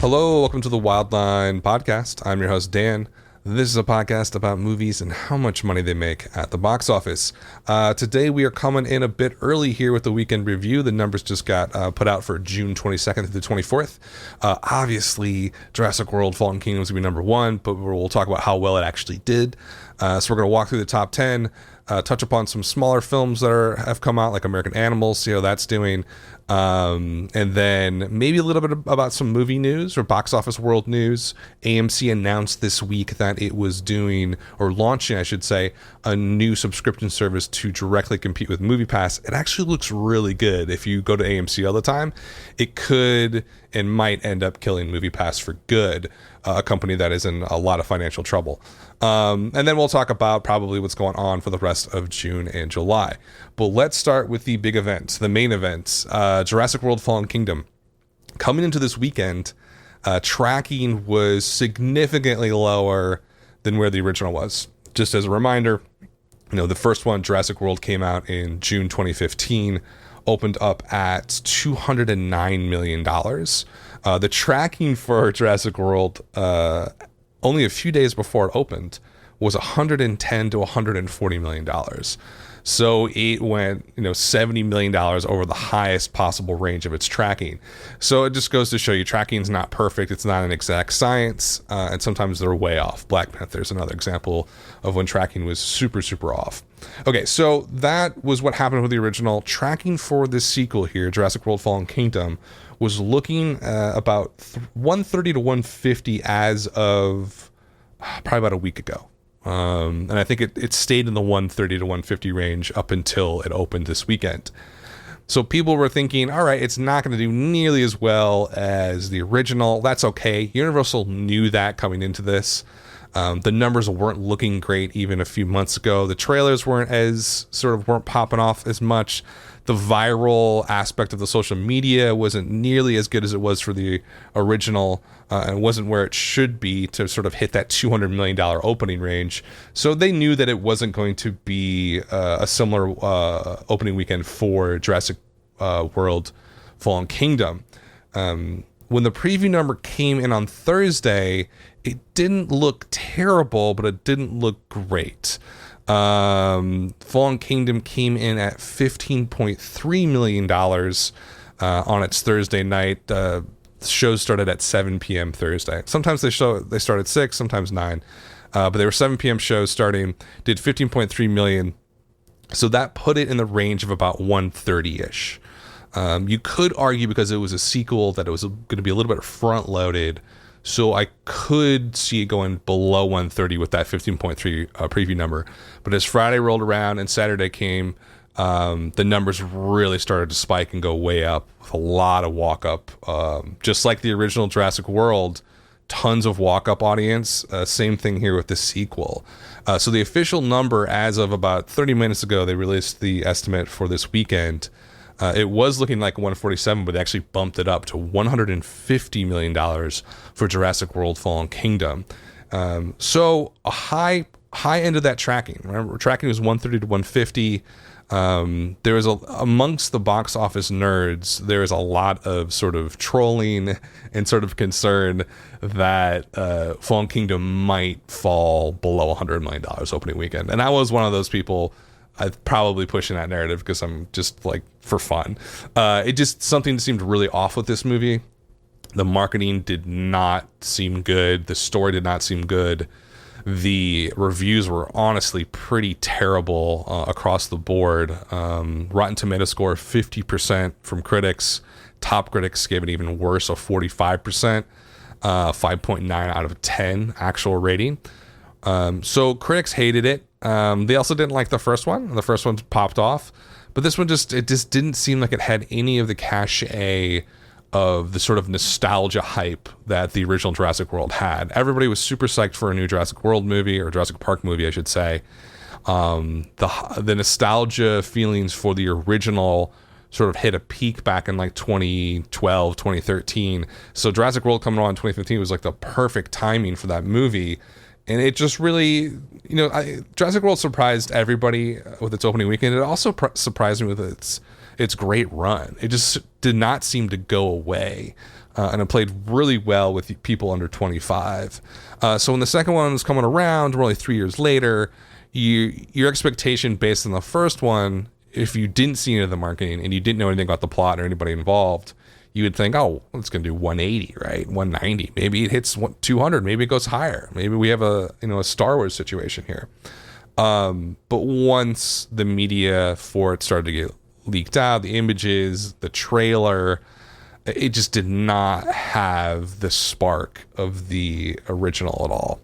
Hello, welcome to the Wildline Podcast. I'm your host, Dan. This is a podcast about movies and how much money they make at the box office. Today we are coming in a bit early here with the weekend review. The numbers just got put out for June 22nd through the 24th. Obviously, Jurassic World Fallen Kingdom is going to be number one, but we'll talk about how well it actually did. So we're going to walk through the top 10, touch upon some smaller films that have come out, like American Animals, see how that's doing. And then maybe a little bit about some movie news or box office world news. AMC announced this week that it was doing, or launching, I should say, a new subscription service to directly compete with MoviePass. It actually looks really good. If you go to AMC all the time, it could and might end up killing MoviePass for good, a company that is in a lot of financial trouble. And then we'll talk about probably what's going on for the rest of June and July. But let's start with the big events, the main events. Jurassic World Fallen Kingdom. Coming into this weekend, tracking was significantly lower than where the original was. Just as a reminder, the first one, Jurassic World, came out in June 2015, opened up at $209 million. The tracking for Jurassic World, only a few days before it opened, was $110 to $140 million. So it went, $70 million over the highest possible range of its tracking. So it just goes to show you tracking is not perfect. It's not an exact science. And sometimes they're way off. Black Panther is another example of when tracking was super, super off. Okay, so that was what happened with the original. Tracking for this sequel here, Jurassic World Fallen Kingdom, was looking about 130 to 150 as of probably about a week ago. And I think it stayed in the 130 to 150 range up until it opened this weekend. So people were thinking, all right, it's not going to do nearly as well as the original. That's okay. Universal knew that coming into this. The numbers weren't looking great even a few months ago. The trailers weren't popping off as much. The viral aspect of the social media wasn't nearly as good as it was for the original, and wasn't where it should be to sort of hit that $200 million opening range. So they knew that it wasn't going to be a similar opening weekend for Jurassic World Fallen Kingdom. When the preview number came in on Thursday, it didn't look terrible, but it didn't look great. Fallen Kingdom came in at $15.3 million on its Thursday night. The shows started at 7 p.m. Thursday. Sometimes they start at 6, sometimes 9. But they were 7 p.m. shows starting, did 15.3 million. So that put it in the range of about 130-ish. You could argue, because it was a sequel, that it was going to be a little bit front loaded. So I could see it going below 130 with that 15.3 preview number. But as Friday rolled around and Saturday came, the numbers really started to spike and go way up with a lot of walk-up. Just like the original Jurassic World, tons of walk-up audience. Same thing here with the sequel. So the official number, as of about 30 minutes ago, they released the estimate for this weekend. It was looking like 147, but they actually bumped it up to $150 million for Jurassic World Fallen Kingdom. So a high end of that tracking. Remember, tracking was 130 to 150. There was amongst the box office nerds, there is a lot of sort of trolling and sort of concern that Fallen Kingdom might fall below $100 million opening weekend. And I was one of those people. I'm probably pushing that narrative because I'm just like for fun. It just, something seemed really off with this movie. The marketing did not seem good. The story did not seem good. The reviews were honestly pretty terrible across the board. Rotten Tomato score 50% from critics. Top critics gave it even worse, a 45%, 5.9 out of 10 actual rating. So critics hated it. They also didn't like the first one. The first one popped off, but this one just didn't seem like it had any of the cachet of the sort of nostalgia hype that the original Jurassic World had. Everybody was super psyched for a new Jurassic World movie, or Jurassic Park movie, I should say. The nostalgia feelings for the original sort of hit a peak back in like 2012, 2013. So Jurassic World coming on in 2015 was like the perfect timing for that movie. And it just really, Jurassic World surprised everybody with its opening weekend. It also surprised me with its its great run. It just did not seem to go away. And it played really well with people under 25. So when the second one was coming around, really 3 years later, your expectation based on the first one, if you didn't see any of the marketing and you didn't know anything about the plot or anybody involved, you would think, oh, it's going to do 180, right? 190. Maybe it hits 200. Maybe it goes higher. Maybe we have a Star Wars situation here. But once the media for it started to get leaked out, the images, the trailer, it just did not have the spark of the original at all.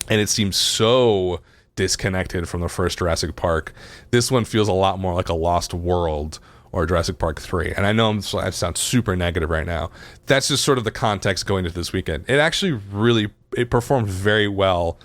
And it seems so disconnected from the first Jurassic Park. This one feels a lot more like a Lost World or Jurassic Park 3. And I know I sound super negative right now. That's just sort of the context going into this weekend. It actually it performed very well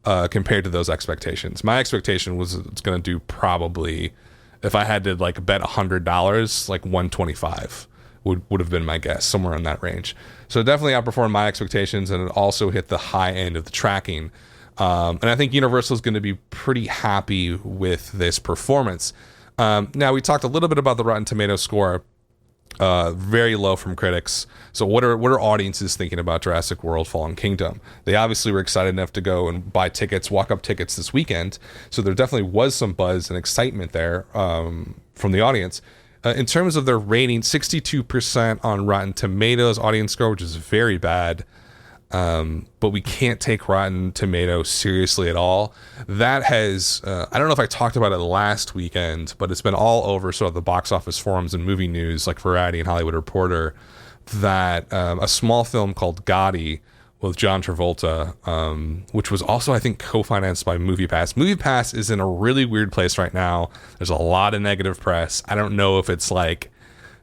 compared to those expectations. My expectation was it's going to do probably, if I had to like bet $100, like 125 would have been my guess, somewhere in that range. So it definitely outperformed my expectations, and it also hit the high end of the tracking. And I think Universal is going to be pretty happy with this performance. Now, we talked a little bit about the Rotten Tomatoes score, very low from critics. So what are audiences thinking about Jurassic World Fallen Kingdom? They obviously were excited enough to go and buy tickets, walk-up tickets this weekend. So there definitely was some buzz and excitement there from the audience. In terms of their rating, 62% on Rotten Tomatoes audience score, which is very bad. But we can't take Rotten Tomatoes seriously at all. That has, I don't know if I talked about it last weekend, but it's been all over sort of the box office forums and movie news like Variety and Hollywood Reporter, that a small film called Gotti with John Travolta, which was also, I think, co-financed by MoviePass. MoviePass is in a really weird place right now. There's a lot of negative press. I don't know if it's like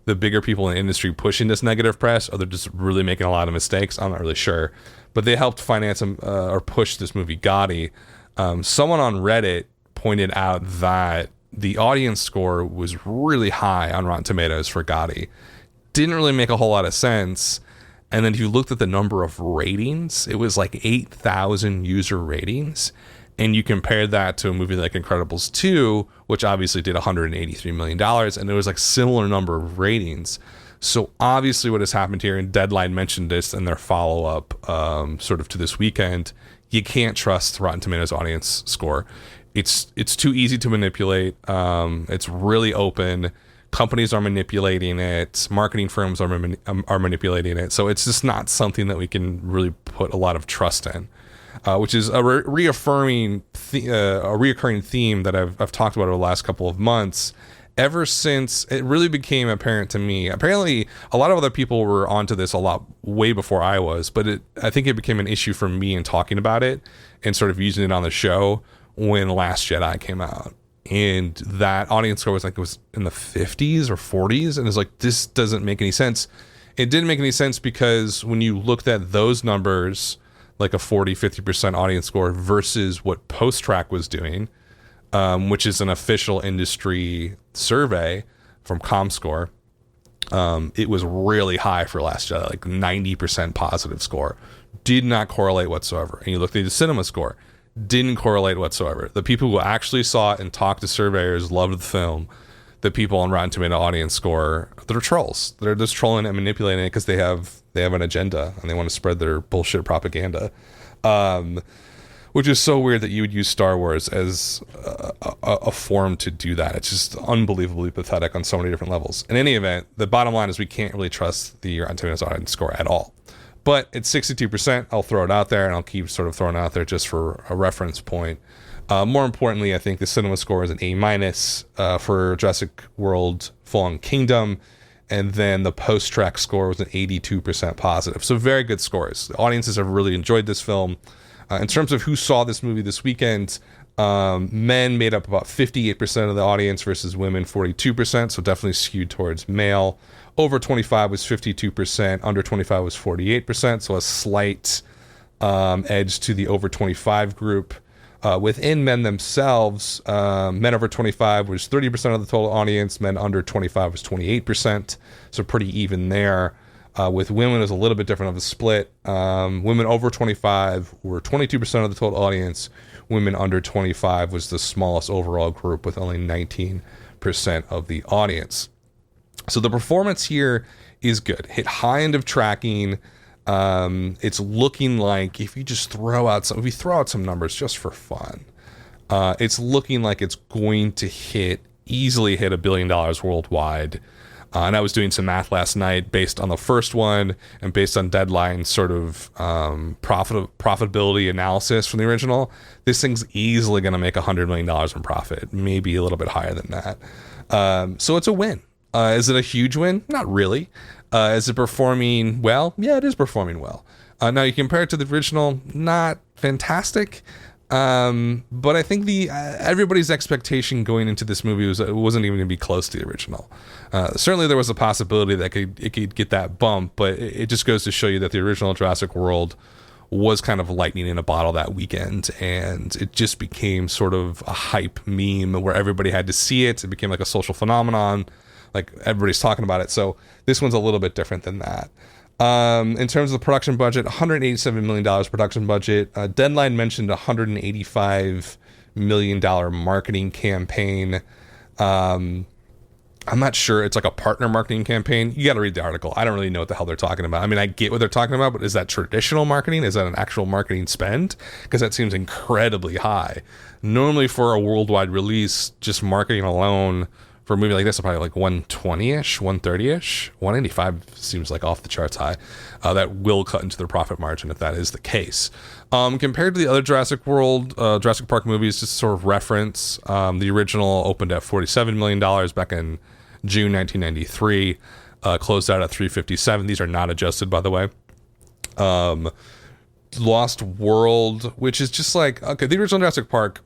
the bigger people in the industry pushing this negative press, or they're just really making a lot of mistakes. I'm not really sure. But they helped finance or push this movie Gotti. Someone on Reddit pointed out that the audience score was really high on Rotten Tomatoes for Gotti. Didn't really make a whole lot of sense. And then if you looked at the number of ratings, it was like 8,000 user ratings. And you compared that to a movie like Incredibles 2, which obviously did $183 million, and there was like similar number of ratings. So obviously what has happened here, and Deadline mentioned this in their follow-up sort of to this weekend, you can't trust Rotten Tomatoes audience score. It's too easy to manipulate. It's really open. Companies are manipulating it. Marketing firms are manipulating it. So it's just not something that we can really put a lot of trust in. Which is a reoccurring theme that I've talked about over the last couple of months. Ever since it really became apparent to me, apparently a lot of other people were onto this a lot way before I was, but I think it became an issue for me in talking about it and sort of using it on the show when Last Jedi came out. And that audience score was like, it was in the 50s or 40s. And it's like, this doesn't make any sense. It didn't make any sense because when you looked at those numbers, like a 40-50% audience score versus what Post Track was doing, which is an official industry survey from ComScore, it was really high for Last Jedi, like 90% positive score. Did not correlate whatsoever. And you looked at the cinema score, didn't correlate whatsoever. The people who actually saw it and talked to surveyors loved the film. The people on Rotten Tomato audience score, they're trolls. They're just trolling and manipulating it because they have an agenda and they want to spread their bullshit propaganda. Which is so weird that you would use Star Wars as a form to do that. It's just unbelievably pathetic on so many different levels. In any event, the bottom line is we can't really trust the Rotten Tomatoes audience score at all. But it's 62%. I'll throw it out there, and I'll keep sort of throwing it out there just for a reference point. More importantly, I think the cinema score is an A- for Jurassic World Fallen Kingdom, and then the post-track score was an 82% positive. So very good scores. The audiences have really enjoyed this film. In terms of who saw this movie this weekend, men made up about 58% of the audience versus women 42%, so definitely skewed towards male. Over 25 was 52%, under 25 was 48%, so a slight edge to the over 25 group. Within men themselves, men over 25 was 30% of the total audience, men under 25 was 28%, so pretty even there. With women, it was a little bit different of a split. Women over 25 were 22% of the total audience. Women under 25 was the smallest overall group with only 19% of the audience. So the performance here is good. Hit high end of tracking. It's looking like if you throw out some numbers just for fun, it's looking like it's going to easily hit $1 billion worldwide. And I was doing some math last night based on the first one and based on Deadline's sort of profitability analysis from the original. This thing's easily going to make $100 million in profit, maybe a little bit higher than that. So it's a win. Is it a huge win? Not really. Is it performing well? Yeah, it is performing well. Now you compare it to the original, not fantastic. But I think everybody's expectation going into this movie wasn't even going to be close to the original. Certainly there was a possibility that it could get that bump, but it just goes to show you that the original Jurassic World was kind of lightning in a bottle that weekend, and it just became sort of a hype meme where everybody had to see it. It became like a social phenomenon, like everybody's talking about it. So this one's a little bit different than that. In terms of the production budget, $187 million production budget. Deadline mentioned $185 million marketing campaign. I'm not sure. It's like a partner marketing campaign. You got to read the article. I don't really know what the hell they're talking about. I mean, I get what they're talking about, but is that traditional marketing? Is that an actual marketing spend? Because that seems incredibly high. Normally for a worldwide release, just marketing alone for a movie like this, is probably like 120-ish, 130-ish. 185 seems like off the charts high. That will cut into their profit margin if that is the case. Compared to the other Jurassic Park movies, just sort of reference, the original opened at $47 million back in June 1993, closed out at $357. These are not adjusted, by the way. Lost World, which is just like, okay, the original Jurassic Park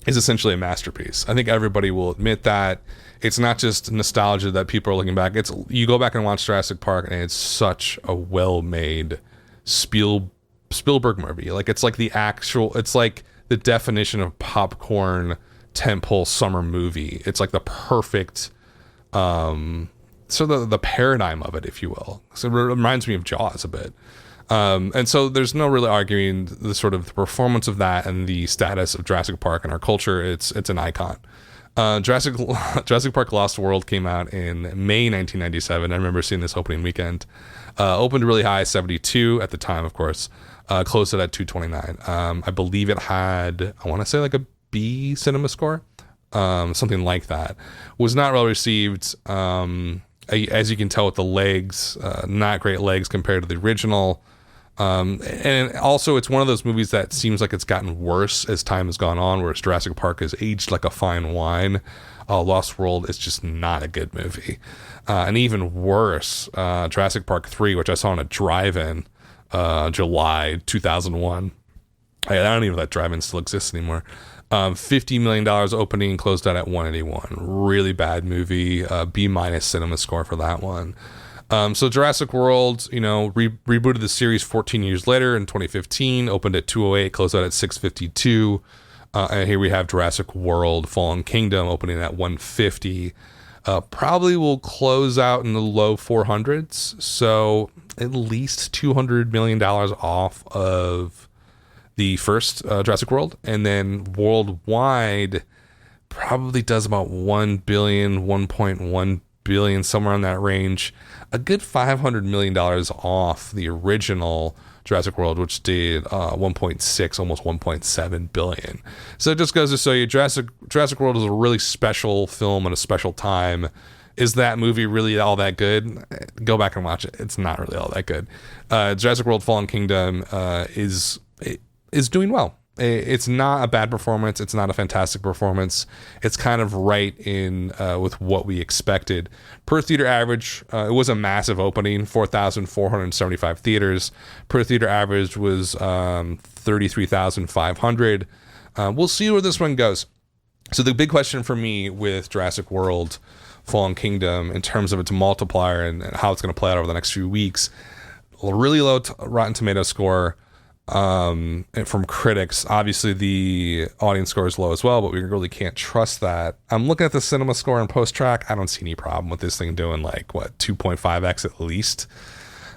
is essentially a masterpiece. I think everybody will admit that. It's not just nostalgia that people are looking back. You go back and watch Jurassic Park, and it's such a well-made Spielberg movie. Like it's like the definition of popcorn tentpole summer movie. It's like the perfect, the paradigm of it, if you will. So it reminds me of Jaws a bit. And so there's no really arguing the sort of the performance of that and the status of Jurassic Park in our culture. It's an icon. Jurassic Park Lost World came out in May 1997. I remember seeing this opening weekend. Opened really high, 72 at the time, of course. Closed it at 229. I believe it had, I want to say like a B cinema score, something like that. Was not well received. As you can tell with the legs, not great legs compared to the original. And also it's one of those movies that seems like it's gotten worse as time has gone on, whereas Jurassic Park has aged like a fine wine. Lost World is just not a good movie. And even worse, Jurassic Park 3, which I saw in a drive-in, July 2001. I don't even know if that drive-in still exists anymore. $50 million opening, closed out at 181. Really bad movie. B- cinema score for that one. So Jurassic World, rebooted the series 14 years later in 2015, opened at 208, closed out at 652. And here we have Jurassic World Fallen Kingdom opening at 150. Probably will close out in the low 400s. So at least $200 million off of the first Jurassic World. And then worldwide probably does about 1 billion, 1.1 billion, somewhere in that range. A good $500 million off the original Jurassic World, which did 1.6, almost 1.7 billion. So it just goes to show you Jurassic World is a really special film at a special time. Is that movie really all that good? Go back and watch it. It's not really all that good. Jurassic World Fallen Kingdom is doing well. It's not a bad performance. It's not a fantastic performance. It's kind of right in with what we expected. Per theater average, it was a massive opening, 4,475 theaters. Per theater average was 33,500. We'll see where this one goes. So the big question for me with Jurassic World Fallen Kingdom in terms of its multiplier and how it's going to play out over the next few weeks, a really low Rotten Tomato score. And from critics, obviously the audience score is low as well, but we really can't trust that. I'm looking at the cinema score and post track. I don't see any problem with this thing doing 2.5x at least.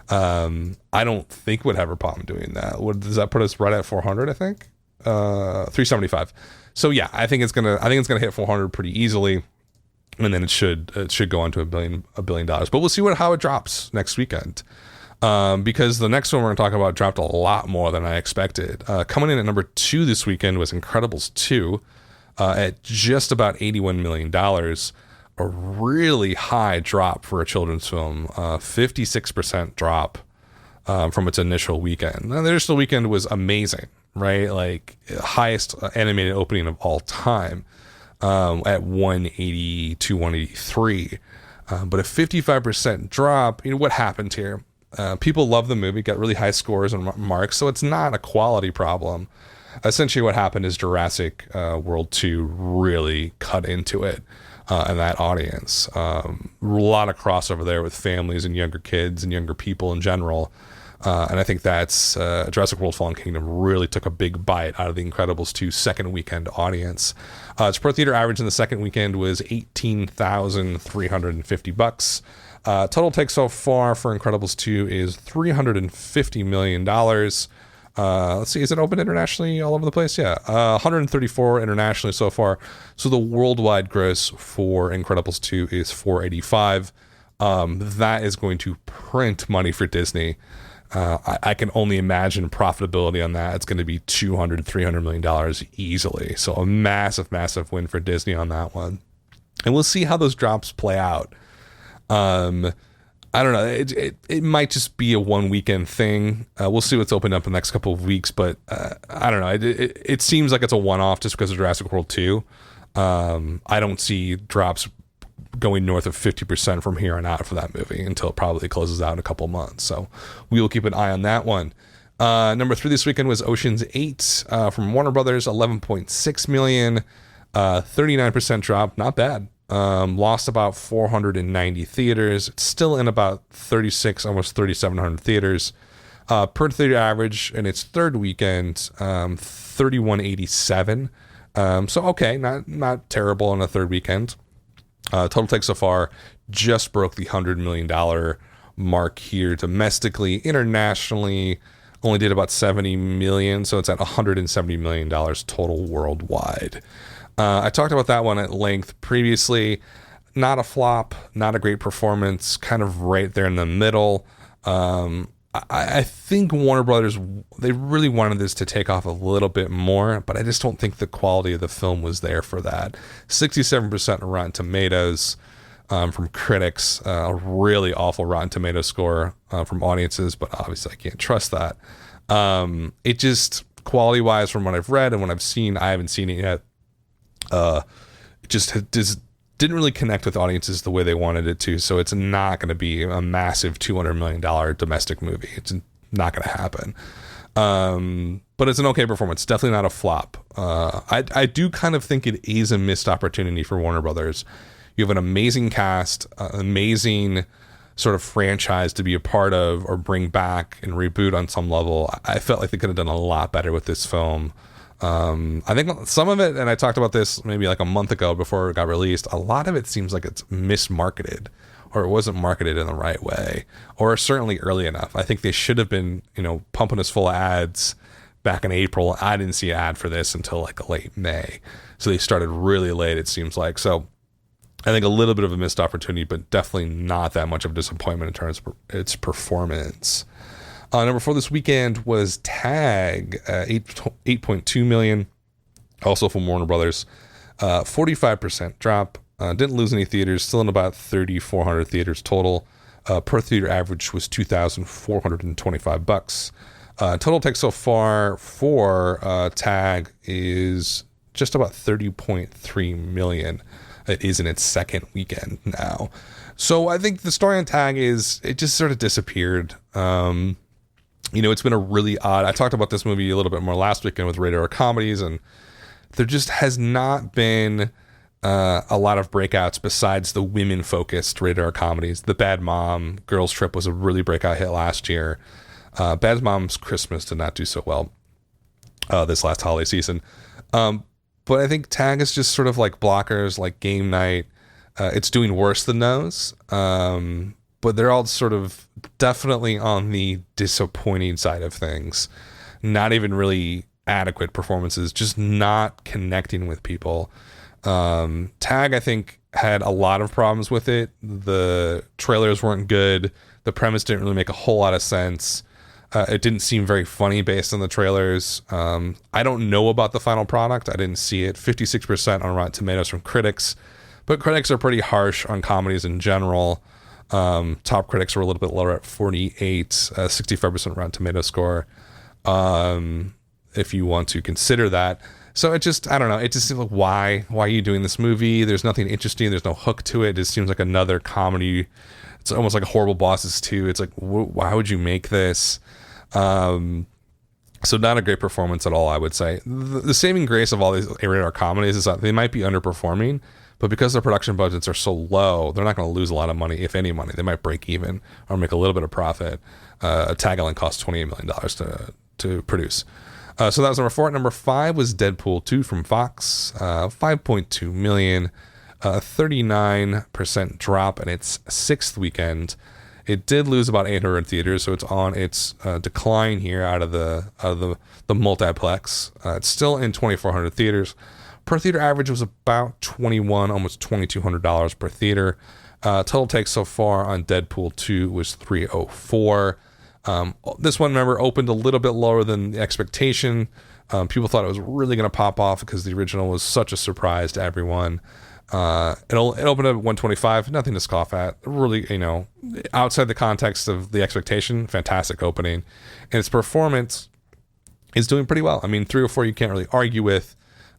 I don't think would have a problem doing that. Does that put us right at 400? I think 375. So yeah, I think it's gonna hit 400 pretty easily. and then it should go on to $1 billion. But we'll see how it drops next weekend. Because the next one we're going to talk about dropped a lot more than I expected. Coming in at number 2 this weekend was Incredibles 2 at just about $81 million. A really high drop for a children's film, 56% drop from its initial weekend. Now, the initial weekend was amazing, right? Like highest animated opening of all time at 180 to 183. But a 55% drop, what happened here? People love the movie, got really high scores and marks, so it's not a quality problem. Essentially what happened is Jurassic World 2 really cut into it and that audience. A lot of crossover there with families and younger kids and younger people in general. And I think that's Jurassic World Fallen Kingdom really took a big bite out of the Incredibles 2 second weekend audience. Its per theater average in the second weekend was $18,350. Total take so far for Incredibles 2 is $350 million. Let's see, is it open internationally all over the place? Yeah, 134 internationally so far. So the worldwide gross for Incredibles 2 is 485. That is going to print money for Disney. I can only imagine profitability on that. It's going to be $200-300 million easily. So a massive, massive win for Disney on that one. And we'll see how those drops play out. I don't know. It might just be a one weekend thing. We'll see what's opened up in the next couple of weeks, but I don't know. It seems like it's a one-off just because of Jurassic World 2. I don't see drops going north of 50% from here on out for that movie until it probably closes out in a couple of months. So we will keep an eye on that one. Number 3 this weekend was Ocean's 8 from Warner Brothers, $11.6 million, 39% drop. Not bad. Lost about 490 theaters. It's still in about 36, almost 3,700 theaters. Per theater average in its third weekend, 3187. So okay, not terrible on a third weekend. Total take so far just broke the $100 million mark here domestically. Internationally, only did about 70 million, so it's at $170 million total worldwide. I talked about that one at length previously. Not a flop, not a great performance, kind of right there in the middle. I think Warner Brothers, they really wanted this to take off a little bit more, but I just don't think the quality of the film was there for that. 67% Rotten Tomatoes from critics, a really awful Rotten Tomatoes score from audiences, but obviously I can't trust that. It just, quality-wise, from what I've read and what I've seen, I haven't seen it yet. It just didn't really connect with audiences the way they wanted it to, so it's not going to be a massive $200 million domestic movie. It's not going to happen. But it's an okay performance. Definitely not a flop. I do kind of think it is a missed opportunity for Warner Brothers. You have an amazing cast, amazing sort of franchise to be a part of or bring back and reboot on some level. I felt like they could have done a lot better with this film. I think some of it, and I talked about this maybe like a month ago before it got released, a lot of it seems like it's mismarketed or it wasn't marketed in the right way or certainly early enough. I think they should have been, pumping us full of ads back in April. I didn't see an ad for this until like late May. So they started really late, it seems like. So I think a little bit of a missed opportunity, but definitely not that much of a disappointment in terms of its performance. Number 4 this weekend was Tag, 8.2 million, also from Warner Brothers. 45% drop. Didn't lose any theaters, still in about 3,400 theaters total. Per theater average was $2,425. Total take so far for Tag is just about 30.3 million. It is in its second weekend now. So I think the story on Tag is it just sort of disappeared. It's been a really odd. I talked about this movie a little bit more last weekend with Radar Comedies, and there just has not been a lot of breakouts besides the women-focused Radar Comedies. The Bad Mom, Girls Trip was a really breakout hit last year. Bad Mom's Christmas did not do so well this last holiday season. But I think Tag is just sort of like Blockers, like Game Night. It's doing worse than those. But they're all sort of definitely on the disappointing side of things. Not even really adequate performances, just not connecting with people. Tag, I think, had a lot of problems with it. The trailers weren't good. The premise didn't really make a whole lot of sense. It didn't seem very funny based on the trailers. I don't know about the final product. I didn't see it. 56% on Rotten Tomatoes from critics, but critics are pretty harsh on comedies in general. Top critics were a little bit lower at 48, 65% Rotten Tomato score. If you want to consider that. So it just, I don't know. It just seems like, why are you doing this movie? There's nothing interesting. There's no hook to it. It just seems like another comedy. It's almost like a Horrible Bosses 2. It's like, why would you make this? So not a great performance at all, I would say. The saving grace of all these rated R comedies is that they might be underperforming, but because their production budgets are so low, they're not going to lose a lot of money, if any money. They might break even or make a little bit of profit. Tagline cost $28 million to produce. So that was number 4. Number 5 was Deadpool 2 from Fox. 5.2 million, 39% drop in its 6th weekend. It did lose about 800 theaters, so it's on its decline here out of the multiplex. It's still in 2,400 theaters. Per theater average was about almost $2,200 per theater. Total take so far on Deadpool 2 was 304. This one, remember, opened a little bit lower than the expectation. People thought it was really going to pop off because the original was such a surprise to everyone. It opened at 125, nothing to scoff at. Really, outside the context of the expectation, fantastic opening. And its performance is doing pretty well. I mean, 304 you can't really argue with.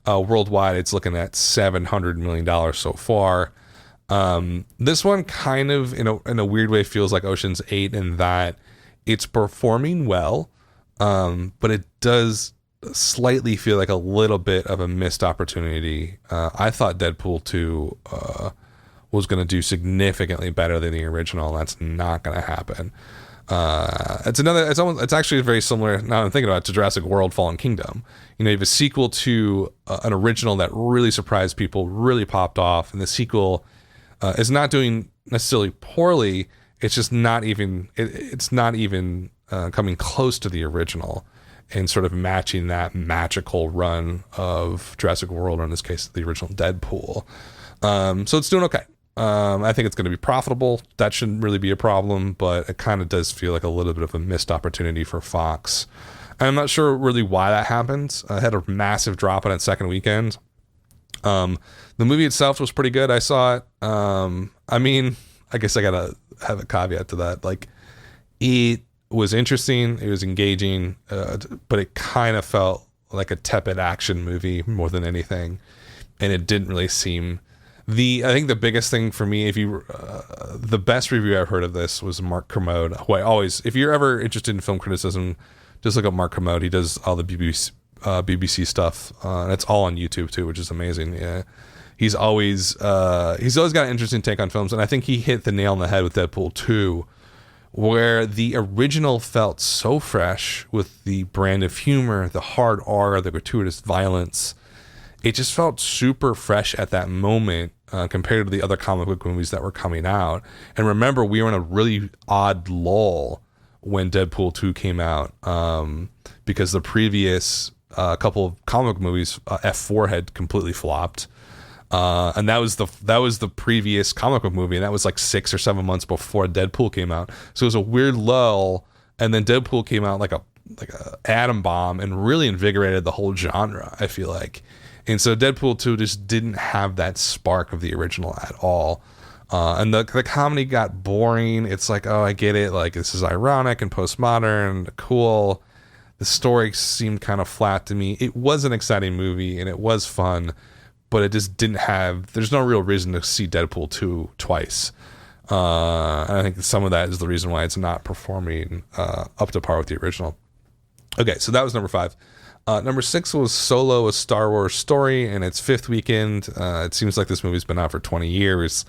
Worldwide, it's looking at $700 million so far. This one kind of, in a weird way, feels like Ocean's 8 in that it's performing well, but it does slightly feel like a little bit of a missed opportunity. I thought Deadpool 2 was going to do significantly better than the original. That's not going to happen. It's actually very similar, now I'm thinking about it, to Jurassic World Fallen Kingdom. You have a sequel to an original that really surprised people, really popped off, and the sequel is not doing necessarily poorly. It's just not even coming close to the original and sort of matching that magical run of Jurassic World, or in this case, the original Deadpool. So it's doing okay. I think it's going to be profitable. That shouldn't really be a problem, but it kind of does feel like a little bit of a missed opportunity for Fox. I'm not sure really why that happened. I had a massive drop on its second weekend. The movie itself was pretty good. I saw it. I guess I gotta have a caveat to that. Like, it was interesting, it was engaging, but it kind of felt like a tepid action movie more than anything, and it didn't really seem. I think the biggest thing for me, the best review I've heard of this was Mark Kermode, who if you're ever interested in film criticism, just look up Mark Kermode. He does all the BBC stuff, and it's all on YouTube too, which is amazing. Yeah. He's always got an interesting take on films, and I think he hit the nail on the head with Deadpool 2, where the original felt so fresh with the brand of humor, the hard R, the gratuitous violence. It just felt super fresh at that moment compared to the other comic book movies that were coming out. And remember, we were in a really odd lull when Deadpool 2 came out because the previous couple of comic book movies, F4 had completely flopped. And that was the previous comic book movie, and that was like 6 or 7 months before Deadpool came out. So it was a weird lull, and then Deadpool came out like a atom bomb and really invigorated the whole genre, I feel like. And so Deadpool 2 just didn't have that spark of the original at all. And the comedy got boring. It's like, oh, I get it. Like, this is ironic and postmodern, cool. The story seemed kind of flat to me. It was an exciting movie, and it was fun, but it just didn't have. There's no real reason to see Deadpool 2 twice. And I think some of that is the reason why it's not performing up to par with the original. Okay, so that was number 5. Number 6 was Solo, a Star Wars story, in its 5th weekend. It seems like this movie's been out for 20 years.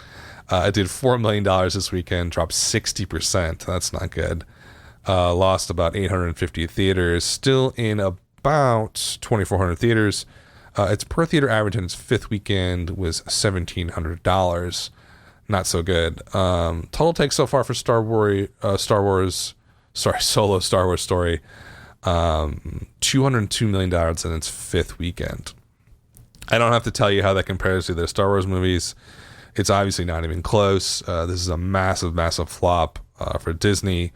It did $4 million this weekend, dropped 60%. That's not good. Lost about 850 theaters, still in about 2,400 theaters. Its per theater average in its 5th weekend was $1,700. Not so good. Total take so far for Solo Star Wars story, $202 million in its 5th weekend. I don't have to tell you how that compares to the Star Wars movies. It's obviously not even close. This is a massive, massive flop for Disney,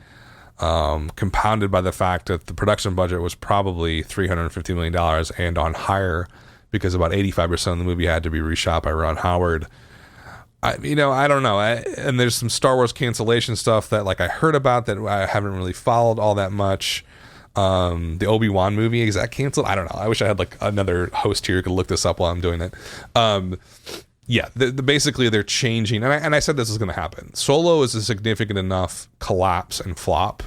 compounded by the fact that the production budget was probably $350 million and on higher, because about 85% of the movie had to be reshot by Ron Howard. I don't know. And there's some Star Wars cancellation stuff that like I heard about that I haven't really followed all that much. The Obi-Wan movie, is that canceled? I don't know. I wish I had like another host here who could look this up while I'm doing it. Yeah, basically they're changing, and I said this is going to happen. Solo is a significant enough collapse and flop.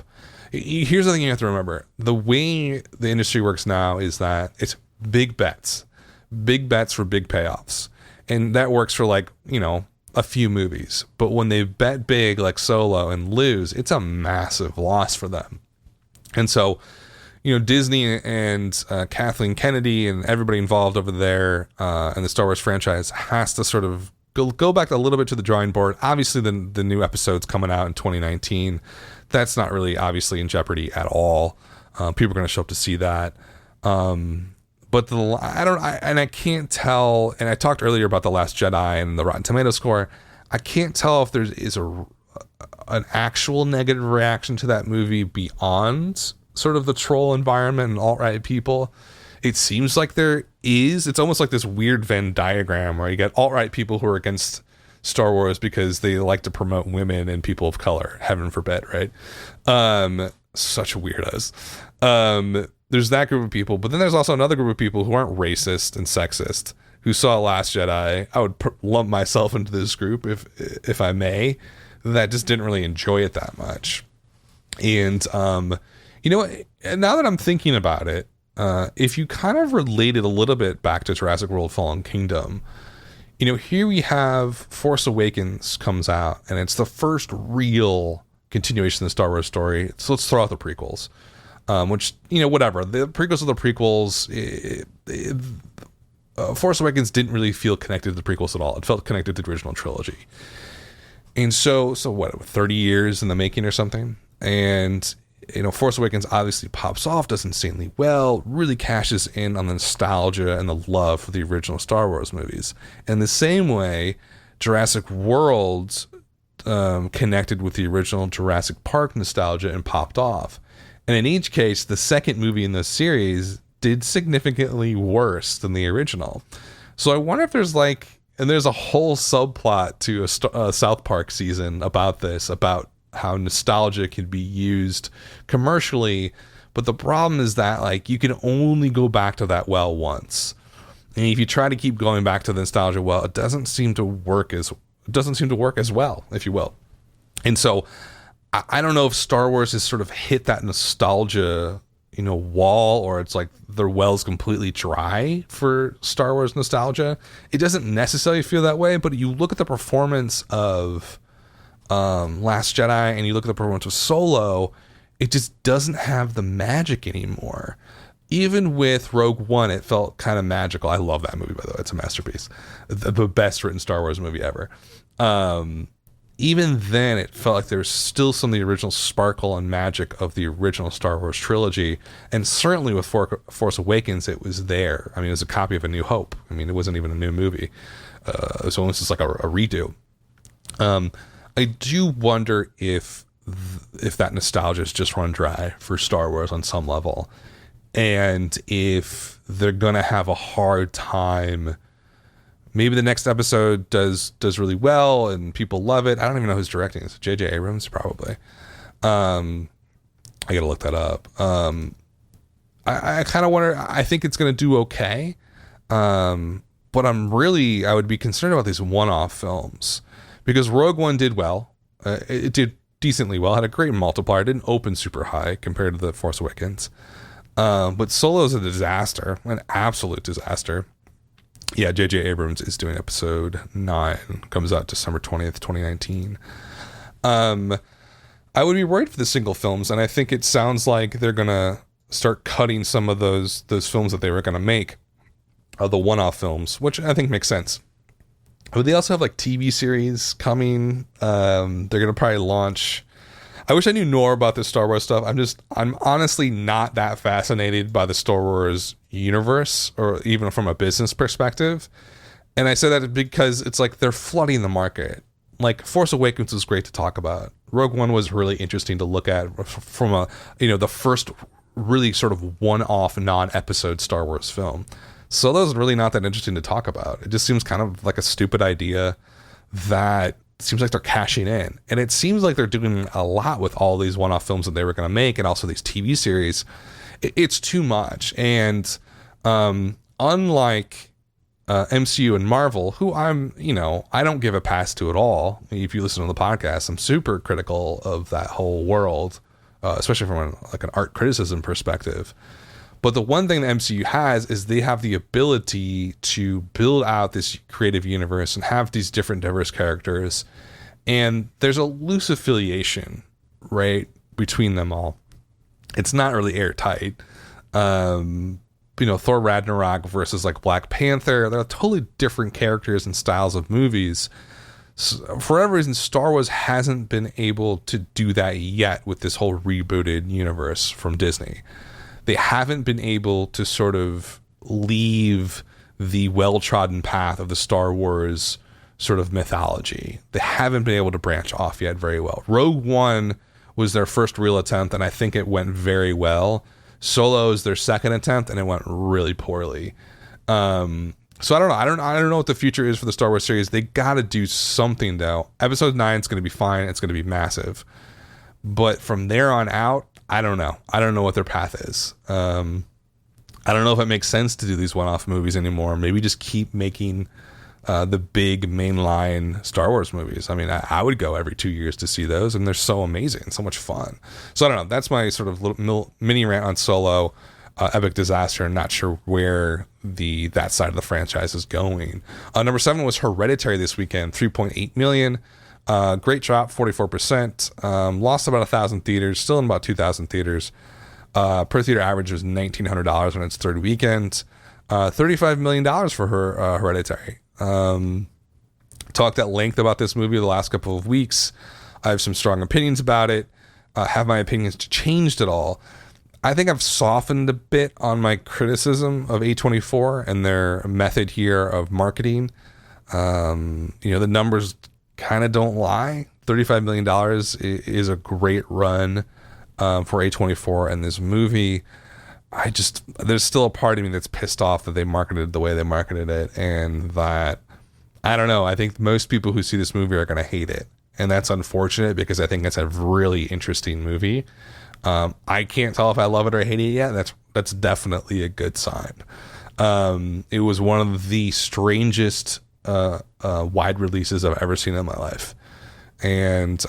Here's the thing you have to remember. The way the industry works now is that it's big bets for big payoffs. And that works for like, a few movies. But when they bet big like Solo and lose, it's a massive loss for them. And so, Disney and Kathleen Kennedy and everybody involved over there in the Star Wars franchise has to sort of go back a little bit to the drawing board. Obviously, the new episode's coming out in 2019. That's not really obviously in jeopardy at all. People are going to show up to see that. But I can't tell. And I talked earlier about The Last Jedi and the Rotten Tomatoes score. I can't tell if there is an actual negative reaction to that movie beyond sort of the troll environment and alt-right people. It seems like there is. It's almost like this weird Venn diagram where you get alt-right people who are against Star Wars because they like to promote women and people of color. Heaven forbid, right? Such weirdos. There's that group of people, but then there's also another group of people who aren't racist and sexist, who saw Last Jedi. I would lump myself into this group if I may, that just didn't really enjoy it that much. And now that I'm thinking about it, if you kind of relate it a little bit back to Jurassic World Fallen Kingdom, here we have Force Awakens comes out, and it's the first real continuation of the Star Wars story. So let's throw out the prequels. Which, whatever. The prequels are the prequels. Force Awakens didn't really feel connected to the prequels at all. It felt connected to the original trilogy. And so what, 30 years in the making or something? And, Force Awakens obviously pops off, does insanely well, really cashes in on the nostalgia and the love for the original Star Wars movies. In the same way, Jurassic World connected with the original Jurassic Park nostalgia and popped off. And in each case, the second movie in the series did significantly worse than the original. So I wonder if there's and there's a whole subplot to a South Park season about this, about how nostalgia can be used commercially. But the problem is that you can only go back to that well once. And if you try to keep going back to the nostalgia well, it doesn't seem to work as well, if you will. And so I don't know if Star Wars has sort of hit that nostalgia, wall, or it's like their well's completely dry for Star Wars nostalgia. It doesn't necessarily feel that way, but you look at the performance of Last Jedi and you look at the performance of Solo, it just doesn't have the magic anymore. Even with Rogue One, it felt kind of magical. I love that movie, by the way. It's a masterpiece. The best written Star Wars movie ever. Even then, it felt like there was still some of the original sparkle and magic of the original Star Wars trilogy. And certainly with Force Awakens, it was there. I mean, it was a copy of A New Hope. I mean, it wasn't even a new movie. It was almost just like a redo. I do wonder if that nostalgia is just run dry for Star Wars on some level. And if they're going to have a hard time. Maybe the next episode does really well and people love it. I don't even know who's directing this. J.J. Abrams, probably. I got to look that up. I kind of wonder. I think it's going to do okay. But I would be concerned about these one-off films, because Rogue One did well. It did decently well. Had a great multiplier. It didn't open super high compared to The Force Awakens. But Solo's a disaster, an absolute disaster. Yeah, J.J. Abrams is doing episode 9. Comes out December 20th, 2019. I would be worried for the single films, and I think it sounds like they're going to start cutting some of those films that they were going to make, the one-off films, which I think makes sense. But they also have TV series coming. They're going to probably launch. I wish I knew more about this Star Wars stuff. I'm honestly not that fascinated by the Star Wars universe, or even from a business perspective. And I say that because it's like they're flooding the market. Like Force Awakens was great to talk about. Rogue One was really interesting to look at from a, the first really sort of one-off non-episode Star Wars film. Solo's really not that interesting to talk about. It just seems kind of like a stupid idea that seems like they're cashing in. And it seems like they're doing a lot with all these one-off films that they were going to make and also these TV series. It's too much. And unlike MCU and Marvel, who I don't give a pass to at all. If you listen to the podcast, I'm super critical of that whole world, especially from an art criticism perspective. But the one thing the MCU has is they have the ability to build out this creative universe and have these different diverse characters. And there's a loose affiliation, right, between them all. It's not really airtight. Thor Ragnarok versus like Black Panther, they're totally different characters and styles of movies. So for whatever reason, Star Wars hasn't been able to do that yet with this whole rebooted universe from Disney. They haven't been able to sort of leave the well-trodden path of the Star Wars sort of mythology. They haven't been able to branch off yet very well. Rogue One was their first real attempt, and I think it went very well. Solo is their second attempt, and it went really poorly. So I don't know. I don't know what the future is for the Star Wars series. They got to do something though. Episode 9 is going to be fine. It's going to be massive, but from there on out, I don't know. I don't know what their path is. I don't know if it makes sense to do these one-off movies anymore. Maybe just keep making the big mainline Star Wars movies. I mean, I would go every 2 years to see those, and they're so amazing, so much fun. So I don't know. That's my sort of little mini rant on Solo, epic disaster. I'm not sure where that side of the franchise is going. Number 7 was Hereditary this weekend, 3.8 million. Great drop, 44%. Lost about 1,000 theaters, still in about 2,000 theaters. Per theater average was $1,900 on its third weekend. $35 million for Hereditary. Talked at length about this movie the last couple of weeks. I have some strong opinions about it. Have my opinions changed at all? I think I've softened a bit on my criticism of A24 and their method here of marketing. The numbers kind of don't lie. $35 million is a great run for A24 and this movie. There's still a part of me that's pissed off that they marketed the way they marketed it, and that, I don't know, I think most people who see this movie are going to hate it. And that's unfortunate because I think it's a really interesting movie. I can't tell if I love it or hate it yet. That's definitely a good sign. It was one of the strangest wide releases I've ever seen in my life. And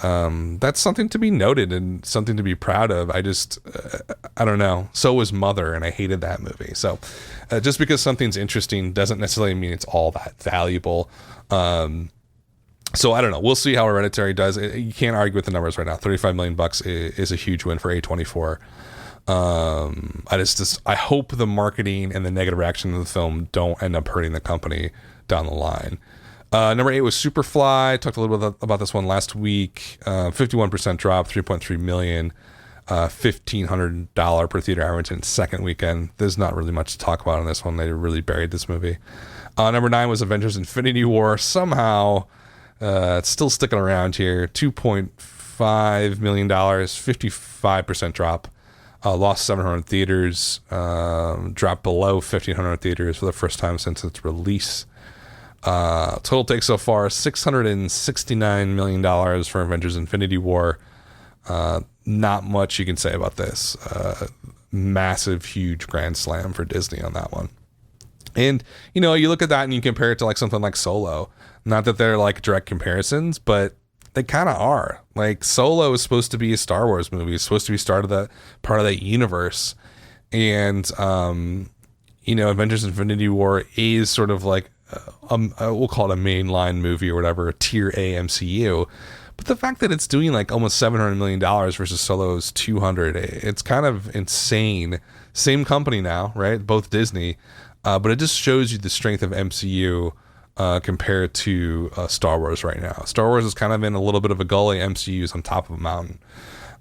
that's something to be noted and something to be proud of. I don't know. So was Mother, and I hated that movie. So just because something's interesting doesn't necessarily mean it's all that valuable. So I don't know. We'll see how Hereditary does. You can't argue with the numbers right now. $35 million is a huge win for A24. I hope the marketing and the negative reaction to the film don't end up hurting the company down the line. Number 8 was Superfly. Talked a little bit about this one last week. 51% drop, 3.3 million, $1,500 per theater average in its second weekend. There's not really much to talk about on this one. They really buried this movie. Number 9 was Avengers Infinity War. Somehow, it's still sticking around here. $2.5 million, 55% drop. Lost 700 theaters. Dropped below 1,500 theaters for the first time since its release. Total take so far $669 million for Avengers Infinity War. Not much you can say about this. Massive, huge grand slam for Disney on that one. And you look at that and you compare it to like something like Solo. Not that they're like direct comparisons, but they kind of are. Like Solo is supposed to be a Star Wars movie. It's supposed to be part of that universe. And Avengers Infinity War is sort of like we'll call it a mainline movie or whatever, a tier A MCU. But the fact that it's doing like almost $700 million versus Solo's 200, it's kind of insane. Same company now, right? Both Disney. But it just shows you the strength of MCU compared to Star Wars right now. Star Wars is kind of in a little bit of a gully. MCU is on top of a mountain.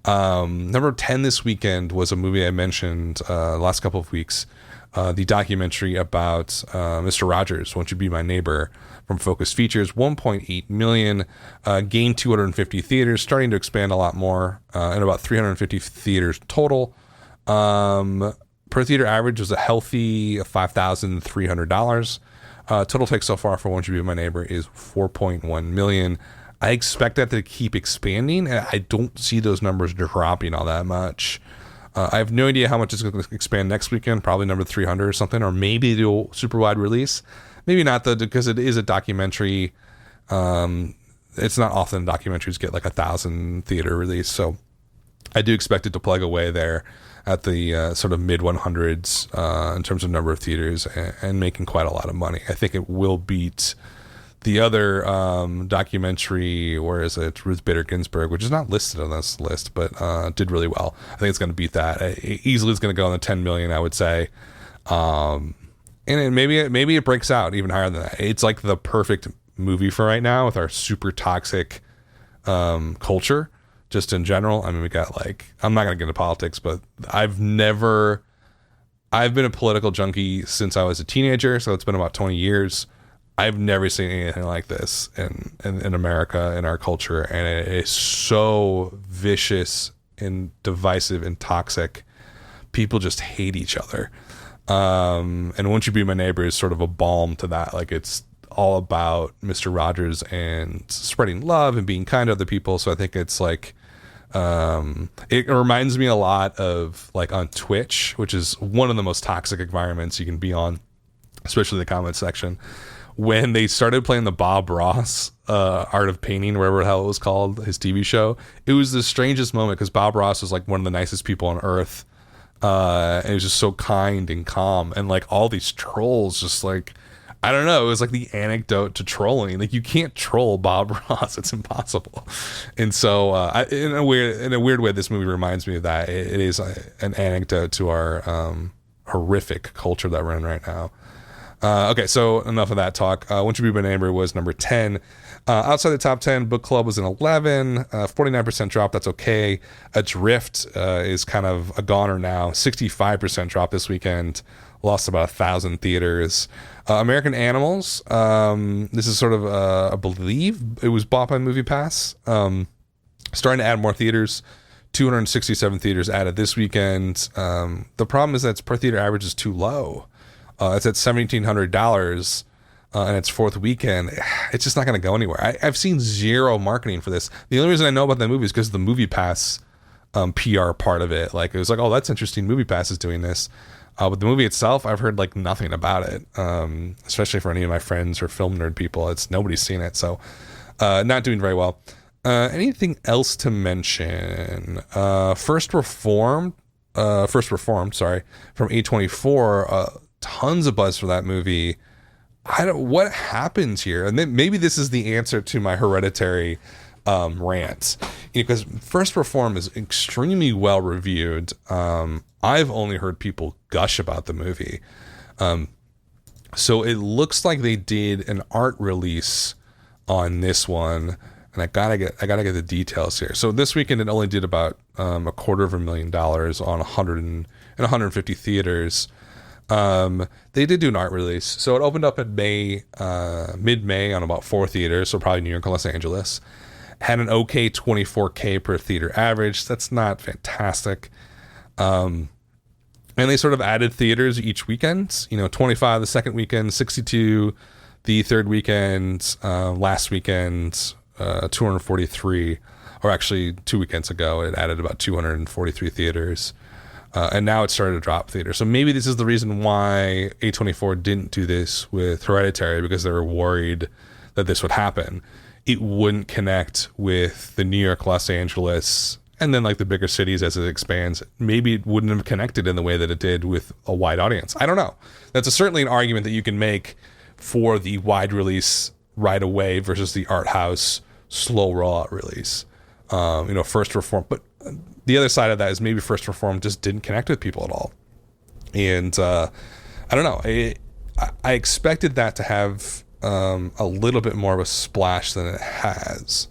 Number 10 this weekend was a movie I mentioned last couple of weeks. the documentary about Mr. Rogers, Won't You Be My Neighbor, from Focus Features. 1.8 million, gained 250 theaters, starting to expand a lot more, and about 350 theaters total. Per theater average was a healthy $5,300. Total take so far for Won't You Be My Neighbor is 4.1 million. I expect that to keep expanding, and I don't see those numbers dropping all that much. I have no idea how much it's going to expand next weekend, probably number 300 or something, or maybe do a super wide release. Maybe not, though, because it is a documentary. It's not often documentaries get like 1,000 theater release, so I do expect it to plug away there at the sort of mid 100s in terms of number of theaters, and making quite a lot of money. I think it will beat the other documentary, where is it, Ruth Bader Ginsburg, which is not listed on this list, but did really well. I think it's going to beat that. Easily it's going to go on the 10 million, I would say. And maybe it breaks out even higher than that. It's like the perfect movie for right now with our super toxic culture, just in general. I mean, we got like, I'm not going to get into politics, but I've been a political junkie since I was a teenager, so it's been about 20 years. I've never seen anything like this in America, in our culture, and it is so vicious and divisive and toxic. People just hate each other. And Won't You Be My Neighbor is sort of a balm to that. Like, it's all about Mr. Rogers and spreading love and being kind to other people. So I think it's like, it reminds me a lot of like on Twitch, which is one of the most toxic environments you can be on, especially the comment section. When they started playing the Bob Ross Art of Painting, whatever the hell it was called, his TV show, it was the strangest moment because Bob Ross was like one of the nicest people on earth. And he was just so kind and calm. And like all these trolls just like, I don't know, it was like the anecdote to trolling. Like, you can't troll Bob Ross. It's impossible. And so in a weird way, this movie reminds me of that. It is an anecdote to our horrific culture that we're in right now. Okay, so enough of that talk. Won't You Be My Neighbor was number 10. Outside the top 10, Book Club was an 11. 49% drop, that's okay. Adrift is kind of a goner now. 65% drop this weekend. Lost about 1,000 theaters. American Animals, this is sort of, I believe it was bought by MoviePass. Starting to add more theaters. 267 theaters added this weekend. The problem is that its per theater average is too low. It's at $1,700, and its fourth weekend. It's just not going to go anywhere. I've seen zero marketing for this. The only reason I know about that movie is because of the MoviePass PR part of it. Like, it was like, oh, that's interesting. MoviePass is doing this. But the movie itself, I've heard like nothing about it, especially for any of my friends or film nerd people. Nobody's seen it, so not doing very well. Anything else to mention? First Reformed, from A24. Tons of buzz for that movie. What happens here? And then maybe this is the answer to my Hereditary rant, because First Reform is extremely well reviewed. I've only heard people gush about the movie. So it looks like they did an art release on this one, and I gotta get the details here. So this weekend it only did about $250,000 on 150 theaters. They did do an art release, so it opened up in mid-May on about 4 theaters, so probably New York and Los Angeles. Had an okay 24K per theater average. That's not fantastic. And they sort of added theaters each weekend. 25 the second weekend, 62 the third weekend, last weekend 243, or actually 2 weekends ago it added about 243 theaters. And now it started to drop theater. So maybe this is the reason why A24 didn't do this with Hereditary, because they were worried that this would happen. It wouldn't connect with the New York, Los Angeles, and then like the bigger cities as it expands. Maybe it wouldn't have connected in the way that it did with a wide audience. I don't know. That's certainly an argument that you can make for the wide release right away versus the art house slow rollout release. First Reform. But the other side of that is maybe First Reform just didn't connect with people at all. And I don't know. I expected that to have a little bit more of a splash than it has,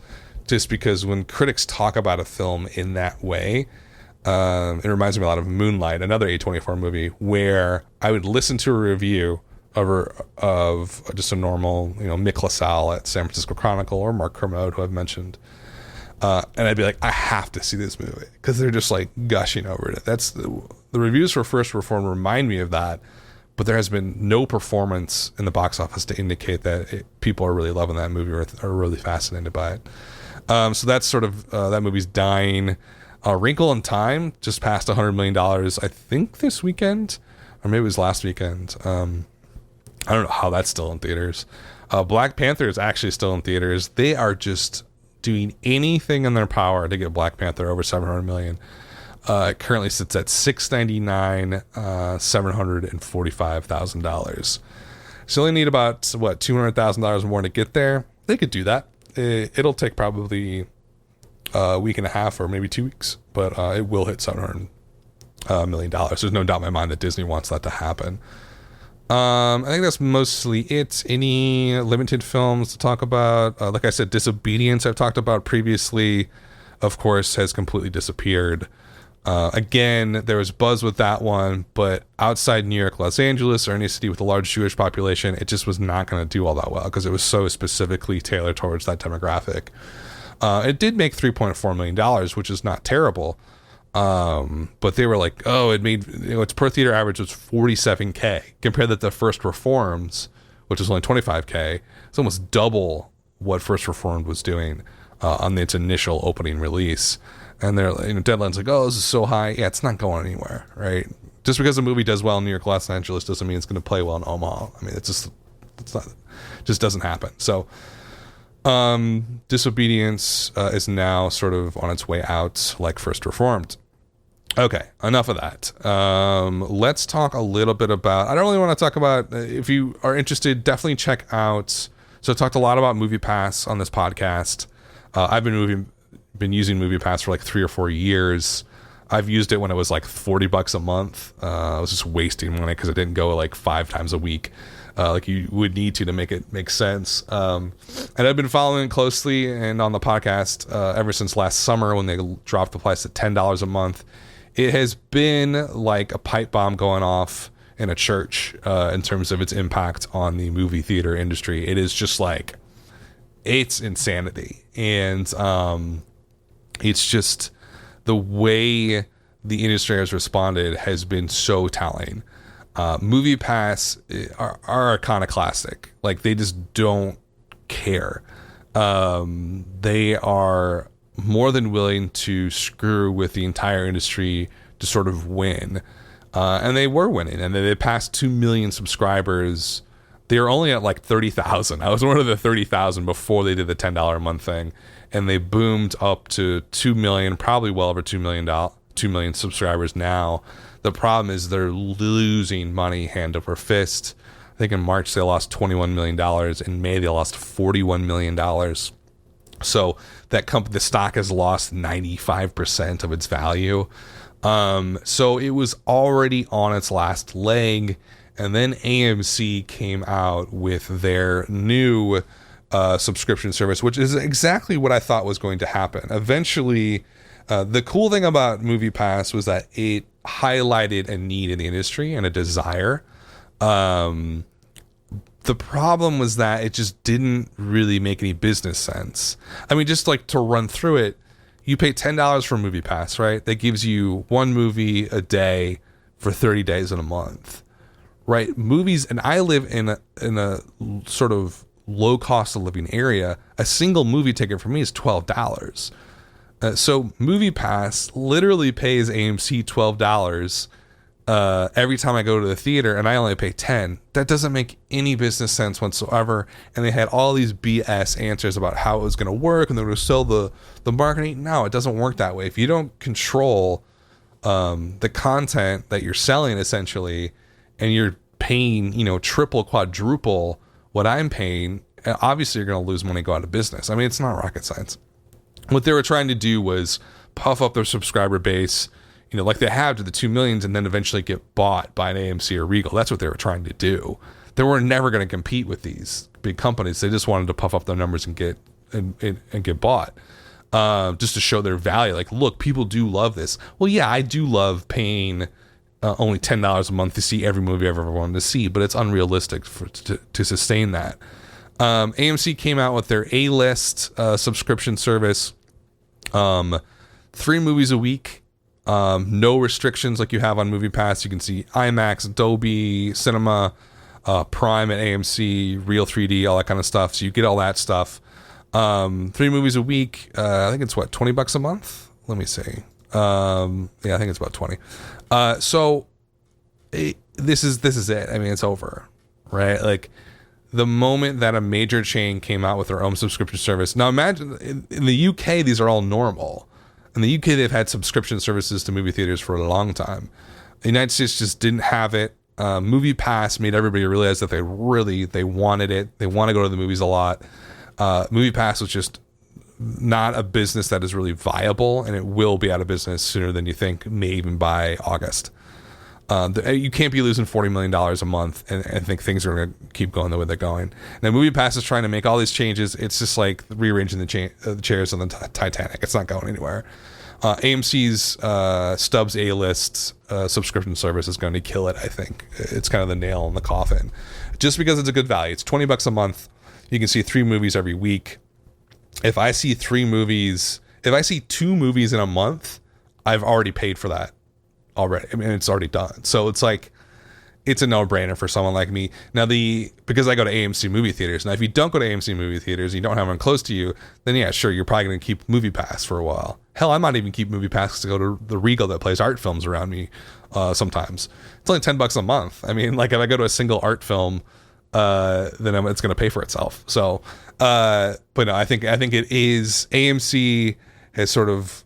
just because when critics talk about a film in that way, It reminds me a lot of Moonlight, another A24 movie, where I would listen to a review of just a normal, Mick LaSalle at San Francisco Chronicle or Mark Kermode, who I've mentioned. And I'd be like, I have to see this movie because they're just like gushing over it. That's the reviews for First Reform remind me of that, but there has been no performance in the box office to indicate that people are really loving that movie or are really fascinated by it. So that's sort of that movie's dying. Wrinkle in Time just passed $100 million, I think this weekend, or maybe it was last weekend. I don't know how that's still in theaters. Black Panther is actually still in theaters. They are just doing anything in their power to get Black Panther over 700 million. It currently sits at $699, $745,000. So they need about $200,000 more to get there. They could do that. It'll take probably a week and a half or maybe 2 weeks, but it will hit $700 million. There's no doubt in my mind that Disney wants that to happen. I think that's mostly it. Any limited films to talk about? Like I said, Disobedience I've talked about previously, of course, has completely disappeared. Again, there was buzz with that one, but outside New York, Los Angeles, or any city with a large Jewish population, it just was not going to do all that well because it was so specifically tailored towards that demographic. It did make $3.4 million, which is not terrible. But they were like, oh, it made, its per theater average was $47K. Compare that to First Reformed, which was only $25K. It's almost double what First Reformed was doing on its initial opening release. And they're, Deadline's like, oh, this is so high. Yeah, it's not going anywhere, right? Just because a movie does well in New York, Los Angeles doesn't mean it's going to play well in Omaha. I mean, it's just doesn't happen. So, Disobedience is now sort of on its way out, like First Reformed. Okay, enough of that. Let's talk a little bit about, I don't really want to talk about, if you are interested, definitely check out, so I talked a lot about MoviePass on this podcast. I've been using MoviePass for like 3 or 4 years. I've used it when it was like $40 a month. I was just wasting money because I didn't go like 5 times a week. Like you would need to make it make sense. And I've been following it closely and on the podcast ever since last summer when they dropped the price at $10 a month. It has been like a pipe bomb going off in a church in terms of its impact on the movie theater industry. It is just like, it's insanity. And it's just the way the industry has responded has been so telling. MoviePass are iconoclastic. Like, they just don't care. They are more than willing to screw with the entire industry to sort of win. And they were winning. And they passed 2 million subscribers. They were only at like 30,000. I was one of the 30,000 before they did the $10 a month thing. And they boomed up to 2 million, probably well over 2 million subscribers now. The problem is they're losing money hand over fist. I think in March they lost $21 million. In May they lost $41 million. So that the stock has lost 95% of its value. So it was already on its last leg. And then AMC came out with their new subscription service, which is exactly what I thought was going to happen. Eventually, the cool thing about MoviePass was that it highlighted a need in the industry and a desire. The problem was that it just didn't really make any business sense. I mean, just like to run through it, you pay $10 for MoviePass, right? That gives you one movie a day for 30 days in a month, right? Movies, and I live in a sort of low cost of living area. A single movie ticket for me is $12. So MoviePass literally pays AMC $12 every time I go to the theater, and I only pay $10. That doesn't make any business sense whatsoever. And they had all these BS answers about how it was going to work, and they were going to sell the marketing. No, it doesn't work that way. If you don't control the content that you're selling, essentially, and you're paying, triple, quadruple what I'm paying, obviously you're going to lose money, go out of business. I mean, it's not rocket science. What they were trying to do was puff up their subscriber base, like they have to the 2 million, and then eventually get bought by an AMC or Regal. That's what they were trying to do. They were never going to compete with these big companies. They just wanted to puff up their numbers and get bought. just to show their value. Like, look, people do love this. Well, yeah, I do love paying only $10 a month to see every movie I've ever wanted to see, but it's unrealistic to sustain that. AMC came out with their A-list subscription service. 3 movies a week. No restrictions like you have on MoviePass. You can see IMAX, Dolby Cinema, Prime at AMC, Real 3D, all that kind of stuff. So you get all that stuff. 3 movies a week. I think it's $20 a month. Let me see. Yeah, I think it's about 20. This is it. I mean, it's over, right? Like, the moment that a major chain came out with their own subscription service. Now imagine in the UK, these are all normal. In the UK, they've had subscription services to movie theaters for a long time. The United States just didn't have it. MoviePass made everybody realize that they wanted it. They want to go to the movies a lot. MoviePass was just not a business that is really viable, and it will be out of business sooner than you think, maybe even by August. You can't be losing $40 million a month and think things are going to keep going the way they're going. Now, MoviePass is trying to make all these changes. It's just like rearranging the chairs on the Titanic. It's not going anywhere. AMC's Stubbs A-List subscription service is going to kill it, I think. It's kind of the nail in the coffin. Just because it's a good value. It's $20 a month. You can see 3 movies every week. If I see 2 movies in a month, I've already paid for that. Already. I mean, it's already done. So it's like, it's a no-brainer for someone like me. Now, because I go to AMC movie theaters. Now, if you don't go to AMC movie theaters, you don't have one close to you, then yeah, sure, you're probably going to keep MoviePass for a while. Hell, I might even keep MoviePass to go to the Regal that plays art films around me sometimes. It's only $10 a month. I mean, like, if I go to a single art film, then it's going to pay for itself. So, but no, I think it is, AMC has sort of,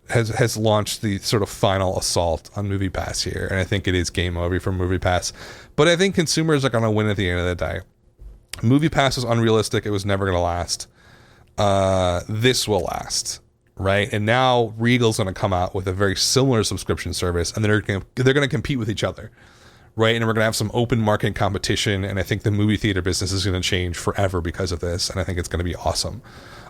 has launched the sort of final assault on MoviePass here, and I think it is game over for MoviePass. But I think consumers are going to win at the end of the day. MoviePass was unrealistic; it was never going to last. This will last, right? And now Regal's going to come out with a very similar subscription service, and they're going to compete with each other, right? And we're going to have some open market competition, and I think the movie theater business is going to change forever because of this, and I think it's going to be awesome.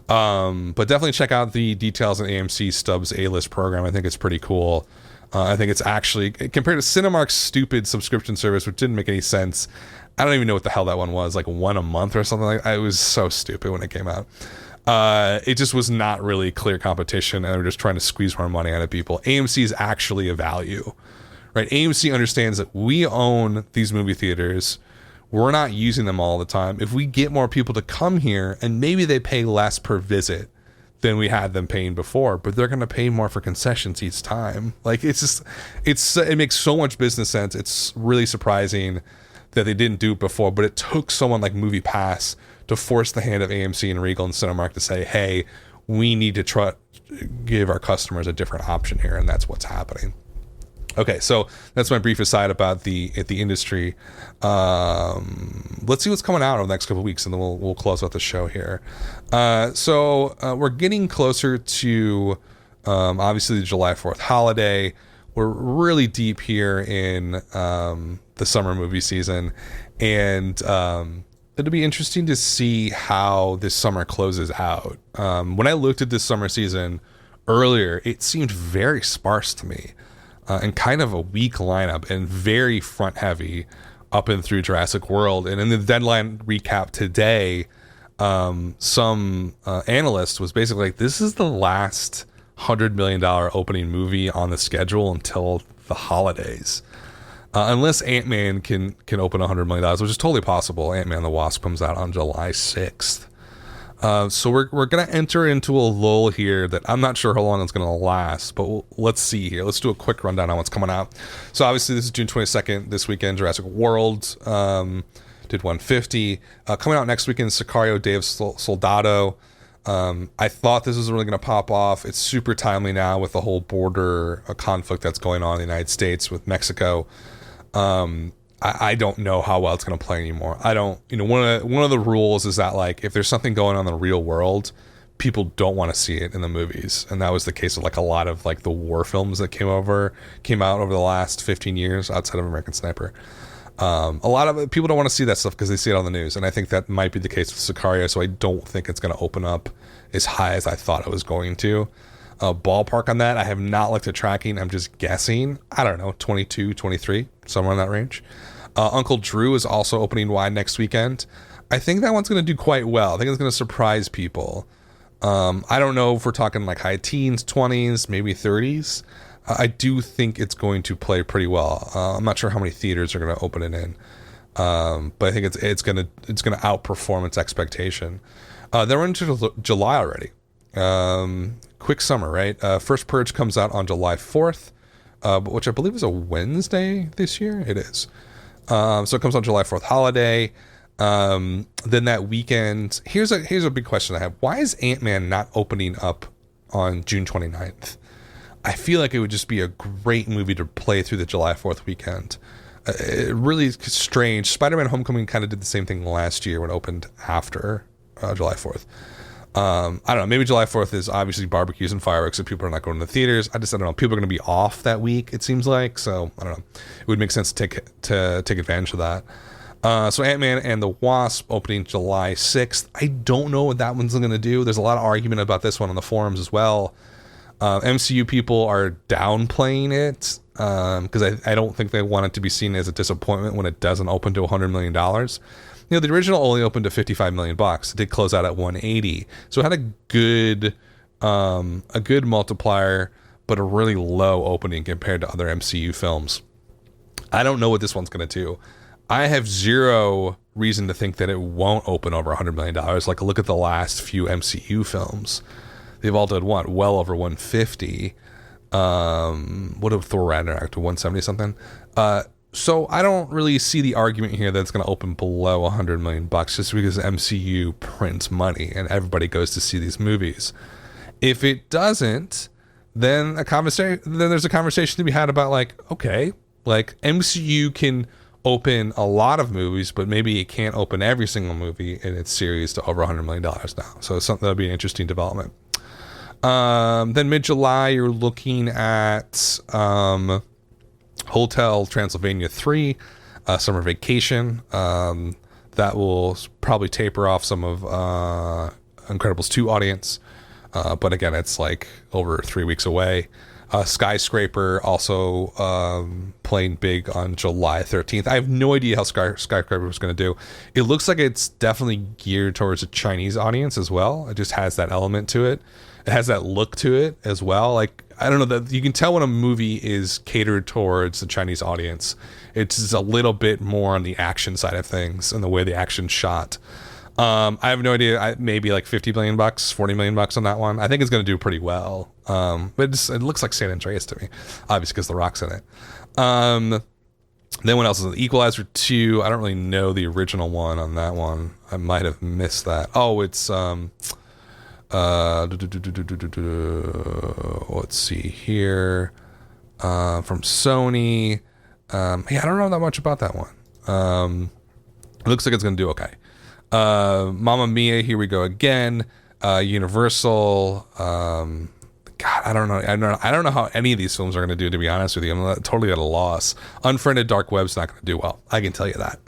But definitely check out the details on AMC Stubbs A-List program. I think it's pretty cool. I think it's actually, compared to Cinemark's stupid subscription service, which didn't make any sense. I don't even know what the hell that one was, like $1 a month or something like that. It was so stupid when it came out. It just was not really clear competition, and they were just trying to squeeze more money out of people. AMC is actually a value, right? AMC understands that we own these movie theaters. We're not using them all the time. If we get more people to come here, and maybe they pay less per visit than we had them paying before, but they're going to pay more for concessions each time. Like, it makes so much business sense. It's really surprising that they didn't do it before, but it took someone like MoviePass to force the hand of AMC and Regal and Cinemark to say, hey, we need to give our customers a different option here, and that's what's happening. Okay, so that's my brief aside about the industry. Let's see what's coming out over the next couple of weeks, and then we'll close out the show here. So we're getting closer to obviously the July 4th holiday. We're really deep here in the summer movie season, and it'll be interesting to see how this summer closes out. When I looked at this summer season earlier, it seemed very sparse to me. And kind of a weak lineup, and very front heavy up and through Jurassic World. And in the deadline recap today, some analyst was basically like, this is the last $100 million opening movie on the schedule until the holidays. Unless Ant-Man can open $100 million, which is totally possible. Ant-Man and the Wasp comes out on July 6th. So we're going to enter into a lull here that I'm not sure how long it's going to last, but let's see here. Let's do a quick rundown on what's coming out. So obviously this is June 22nd. This weekend, Jurassic World did 150. Coming out next weekend, Sicario, Day of Soldado. I thought this was really going to pop off. It's super timely now with the whole border conflict that's going on in the United States with Mexico. I don't know how well it's going to play anymore. One of the rules is that, like, if there's something going on in the real world, people don't want to see it in the movies. And that was the case with like a lot of like the war films that came out over the last 15 years outside of American Sniper. A lot of people don't want to see that stuff because they see it on the news, and I think that might be the case with Sicario. So I don't think it's going to open up as high as I thought it was going to. Ballpark on that, I have not looked at tracking. I'm just guessing. I don't know, 22, 23, somewhere in that range. Uncle Drew is also opening wide next weekend. I think that one's going to do quite well. I think it's going to surprise people. I don't know if we're talking like high teens, 20s, maybe 30s. I do think it's going to play pretty well. I'm not sure how many theaters are going to open it in, but I think it's going to outperform its expectation. They're into July already. Quick summer, right? First Purge comes out on July 4th, which I believe is a Wednesday this year. It is. So it comes on July 4th holiday. Then that weekend, here's a big question I have. Why is Ant-Man not opening up on June 29th? I feel like it would just be a great movie to play through the July 4th weekend. It really is strange. Spider-Man Homecoming kind of did the same thing last year when it opened after July 4th. I don't know. Maybe July 4th is obviously barbecues and fireworks, so people are not going to the theaters. I don't know. People are going to be off that week, it seems like. So I don't know. It would make sense to take advantage of that. So Ant-Man and the Wasp opening July 6th. I don't know what that one's going to do. There's a lot of argument about this one on the forums as well. MCU people are downplaying it because I don't think they want it to be seen as a disappointment when it doesn't open to $100 million. The original only opened to $55 million. It did close out at 180, so it had a good multiplier, but a really low opening compared to other MCU films. I don't know what this one's going to do. I have zero reason to think that it won't open over $100 million. Like, look at the last few MCU films. They've all done what? Well over 150. What did Thor Ragnarok to 170 something? So I don't really see the argument here that it's going to open below $100 million just because MCU prints money and everybody goes to see these movies. If it doesn't, then there's a conversation to be had about like, okay, like MCU can open a lot of movies, but maybe it can't open every single movie in its series to over $100 million now. So it's something that'll be an interesting development. Then mid-July, you're looking at Hotel Transylvania 3, Summer Vacation. That will probably taper off some of Incredibles 2 audience. But again, it's like over 3 weeks away. Skyscraper also playing big on July 13th. I have no idea how Skyscraper is going to do. It looks like it's definitely geared towards a Chinese audience as well. It just has that element to it. It has that look to it as well. Like, I don't know, that you can tell when a movie is catered towards the Chinese audience. It's just a little bit more on the action side of things and the way the action's shot. I have no idea. Maybe like $50 million, $40 million on that one. I think it's going to do pretty well. But it looks like San Andreas to me, obviously because The Rock's in it. Then what else is it? Equalizer 2. I don't really know the original one on that one. I might have missed that. Oh, it's let's see here. From Sony. I don't know that much about that one. It looks like it's going to do okay. Mamma Mia, Here We Go Again. Universal. God, I don't know. I don't know how any of these films are going to do, to be honest with you. I'm totally at a loss. Unfriended Dark Web's not going to do well. I can tell you that.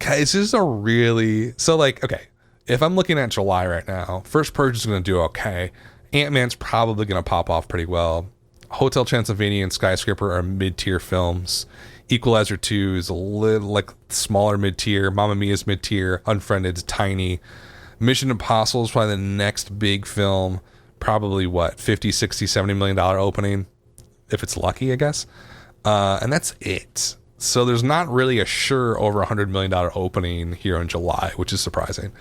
It's just a really... So, like, okay, if I'm looking at July right now, First Purge is going to do okay. Ant-Man's probably going to pop off pretty well. Hotel Transylvania and Skyscraper are mid-tier films. Equalizer 2 is a little, like, smaller mid-tier. Mamma Mia is mid-tier. Unfriended is tiny. Mission Impossible is probably the next big film. Probably, what, $50, $60, $70 million opening? If it's lucky, I guess. And that's it. So there's not really a sure over $100 million opening here in July, which is surprising.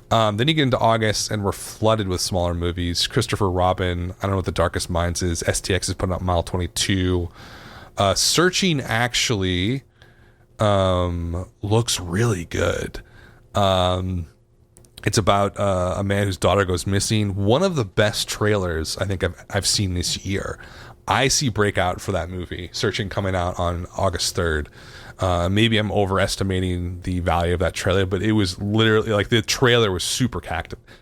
Then you get into August, and we're flooded with smaller movies. Christopher Robin, I don't know what The Darkest Minds is. STX is putting up Mile 22. Searching actually looks really good. It's about a man whose daughter goes missing. One of the best trailers I think I've seen this year. I see Breakout for that movie, Searching, coming out on August 3rd. Maybe I'm overestimating the value of that trailer, but it was literally like the trailer was super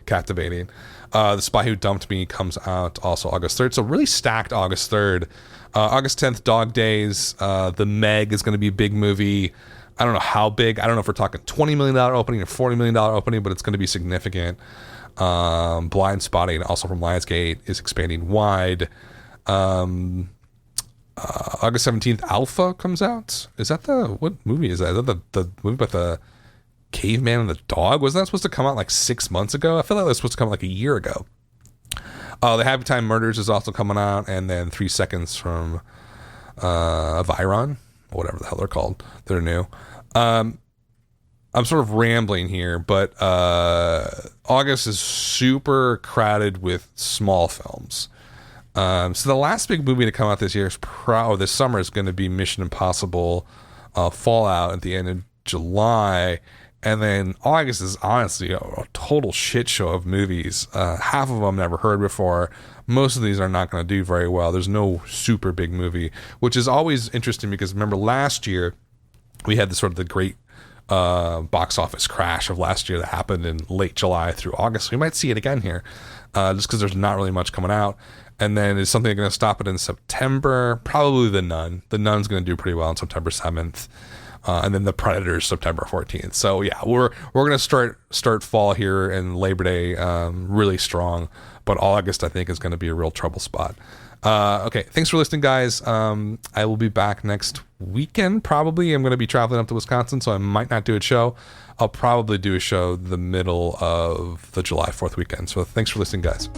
captivating. The Spy Who Dumped Me comes out also August 3rd. So really stacked August 3rd. August 10th, Dog Days. The Meg is going to be a big movie. I don't know how big. I don't know if we're talking $20 million opening or $40 million opening, but it's going to be significant. Blind Spotting, also from Lionsgate, is expanding wide. August 17th, Alpha comes out. Is that what movie is that? Is that the movie about the caveman and the dog? Wasn't that supposed to come out like 6 months ago? I feel like it was supposed to come out like a year ago. The Happy Time Murders is also coming out, and then 3 Seconds from Viron, or whatever the hell they're called. They're new. I'm sort of rambling here, but August is super crowded with small films. So the last big movie to come out this year is this summer is going to be Mission Impossible Fallout at the end of July. And then August is honestly a total shit show of movies. Half of them never heard before. Most of these are not going to do very well. There's no super big movie, which is always interesting because remember last year we had the great box office crash of last year that happened in late July through August. We might see it again here just because there's not really much coming out. And then is something going to stop it in September? Probably The Nun. The Nun's going to do pretty well on September 7th. And then The Predators September 14th. So yeah, we're gonna start fall here and Labor Day really strong, but August I think is gonna be a real trouble spot. Okay, thanks for listening, guys. I will be back next weekend probably. I'm gonna be traveling up to Wisconsin, so I might not do a show. I'll probably do a show the middle of the July 4th weekend. So thanks for listening, guys.